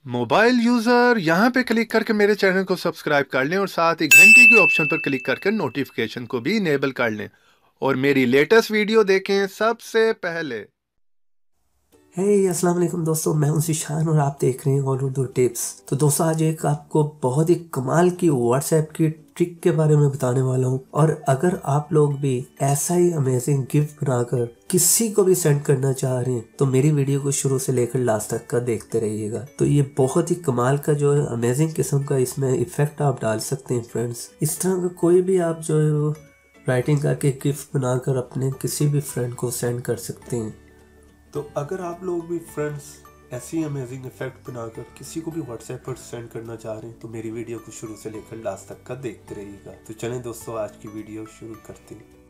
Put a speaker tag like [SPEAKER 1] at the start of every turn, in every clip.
[SPEAKER 1] Mobile user यहाँ पे click करके मेरे चैनल को सब्सक्राइब कर लें और साथ ही घंटी के ऑप्शन पर क्लिक करके नोटिफिकेशन को भी इनेबल कर लें और मेरी लेटेस्ट वीडियो देखें सबसे पहले।
[SPEAKER 2] हे अस्सलाम वालेकुम दोस्तों, मैं हूं ज़ीशान और आप देख रहे हैं ऑल उर्दू टिप्स। तो दोस्तों आज एक आपको बहुत ही कमाल की व्हाट्सएप की ट्रिक के बारे में बताने वाला हूं। और अगर आप लोग भी ऐसा ही अमेजिंग गिफ्ट बनाकर किसी को भी सेंड करना चाह रहे हैं तो मेरी वीडियो को शुरू से लेकर लास्ट तक का देखते रहिएगा। तो ये बहुत ही कमाल का जो है अमेजिंग किस्म का इसमें इफेक्ट आप डाल सकते हैं फ्रेंड्स। इस तरह का कोई भी आप जो है वो राइटिंग करके गिफ्ट बनाकर अपने किसी भी फ्रेंड को सेंड कर सकते हैं। तो अगर आप लोग भी फ्रेंड्स ऐसी अमेजिंग इफेक्ट बनाकर किसी को भी व्हाट्सएप पर सेंड करना चाह रहे हैं तो मेरी वीडियो को शुरू से लेकर लास्ट तक का देखते रहिएगा। तो चलें दोस्तों आज की वीडियो शुरू करते हैं।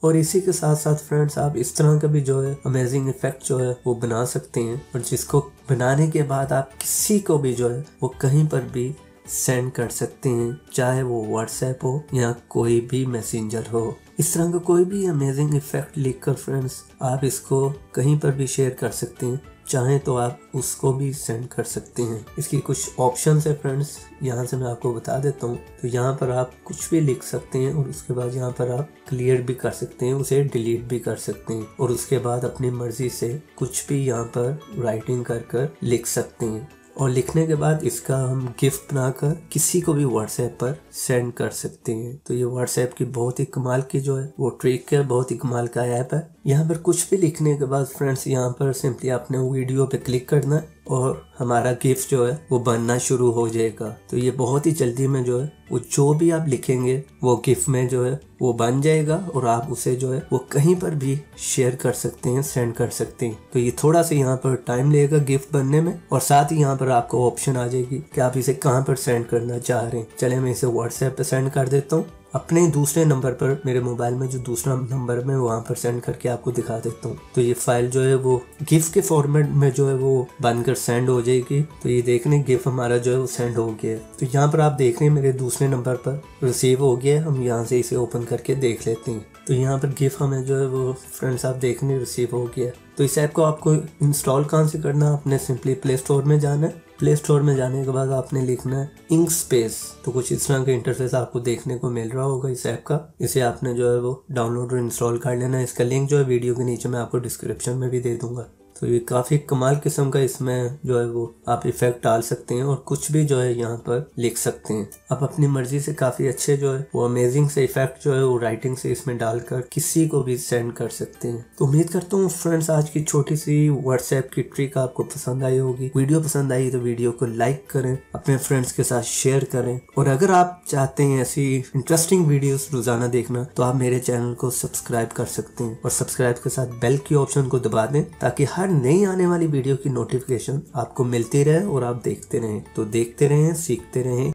[SPEAKER 2] और इसी के साथ साथ फ्रेंड्स आप इस तरह का भी जो है अमेजिंग इफेक्ट जो है वो बना सकते हैं और जिसको बनाने के बाद आप किसी को भी जो है वो कहीं पर भी सेंड कर सकते हैं, चाहे वो व्हाट्सएप हो या कोई भी मैसेंजर हो। इस तरह का कोई भी अमेजिंग इफेक्ट लिखकर फ्रेंड्स आप इसको कहीं पर भी शेयर कर सकते हैं, चाहे तो आप उसको भी सेंड कर सकते हैं। इसकी कुछ ऑप्शंस है फ्रेंड्स, यहाँ से मैं आपको बता देता हूँ। तो यहाँ पर आप कुछ भी लिख सकते हैं और उसके बाद यहाँ पर आप क्लियर भी कर सकते हैं, उसे डिलीट भी कर सकते हैं और उसके बाद अपनी मर्जी से कुछ भी यहाँ पर राइटिंग कर लिख सकते हैं। और लिखने के बाद इसका हम गिफ्ट बनाकर किसी को भी व्हाट्सएप पर सेंड कर सकते हैं। तो ये व्हाट्सएप की बहुत ही कमाल की जो है वो ट्रिक है, बहुत ही कमाल का ऐप है। यहाँ पर कुछ भी लिखने के बाद फ्रेंड्स यहाँ पर सिंपली आपने वीडियो पे क्लिक करना है और हमारा गिफ्ट जो है वो बनना शुरू हो जाएगा। तो ये बहुत ही जल्दी में जो है वो जो भी आप लिखेंगे वो गिफ्ट में जो है वो बन जाएगा और आप उसे जो है वो कहीं पर भी शेयर कर सकते हैं, सेंड कर सकते हैं। तो ये थोड़ा सा यहाँ पर टाइम लगेगा गिफ्ट बनने में और साथ ही यहाँ पर आपको ऑप्शन आ जाएगी कि आप इसे कहाँ पर सेंड करना चाह रहे हैं। चले मैं इसे व्हाट्सएप पे सेंड कर देता हूँ अपने दूसरे नंबर पर। मेरे मोबाइल में जो दूसरा नंबर में वहाँ पर सेंड करके आपको दिखा देता हूँ। तो ये फाइल जो है वो गिफ्ट के फॉर्मेट में जो है वो बनकर सेंड हो जाएगी। तो ये देखने गिफ्ट हमारा जो है वो सेंड हो गया है। तो यहाँ पर आप देख रहे हैं मेरे दूसरे नंबर पर रिसीव हो गया है। हम यहाँ से इसे ओपन करके देख लेते हैं। तो यहाँ पर गिफ्ट हमें जो है वो फ्रेंड्स आप देखने रिसीव हो गया है। तो इस ऐप को आपको इंस्टॉल कहाँ से करना है, आपने सिंपली प्ले स्टोर में जाना है। प्ले स्टोर में जाने के बाद आपने लिखना है इंक स्पेस। तो कुछ इस तरह का इंटरफेस आपको देखने को मिल रहा होगा इस ऐप का। इसे आपने जो है वो डाउनलोड और इंस्टॉल कर लेना है। इसका लिंक जो है वीडियो के नीचे मैं आपको डिस्क्रिप्शन में भी दे दूंगा। तो ये काफ़ी कमाल किस्म का इसमें जो है वो आप इफेक्ट डाल सकते हैं और कुछ भी जो है यहाँ पर लिख सकते हैं। आप अपनी मर्जी से काफ़ी अच्छे जो है वो अमेजिंग से इफेक्ट जो है वो राइटिंग से इसमें डालकर किसी को भी सेंड कर सकते हैं। तो उम्मीद करता हूँ फ्रेंड्स आज की छोटी सी व्हाट्सएप की ट्रिक आपको पसंद आई होगी। वीडियो पसंद आई तो वीडियो को लाइक करें, अपने फ्रेंड्स के साथ शेयर करें और अगर आप चाहते हैं ऐसी इंटरेस्टिंग वीडियोस रोजाना देखना तो आप मेरे चैनल को सब्सक्राइब कर सकते हैं और सब्सक्राइब के साथ बेल की ऑप्शन को दबा दें ताकि हर नई आने वाली वीडियो की नोटिफिकेशन आपको मिलती रहे और आप देखते रहें। तो देखते रहें, सीखते रहें।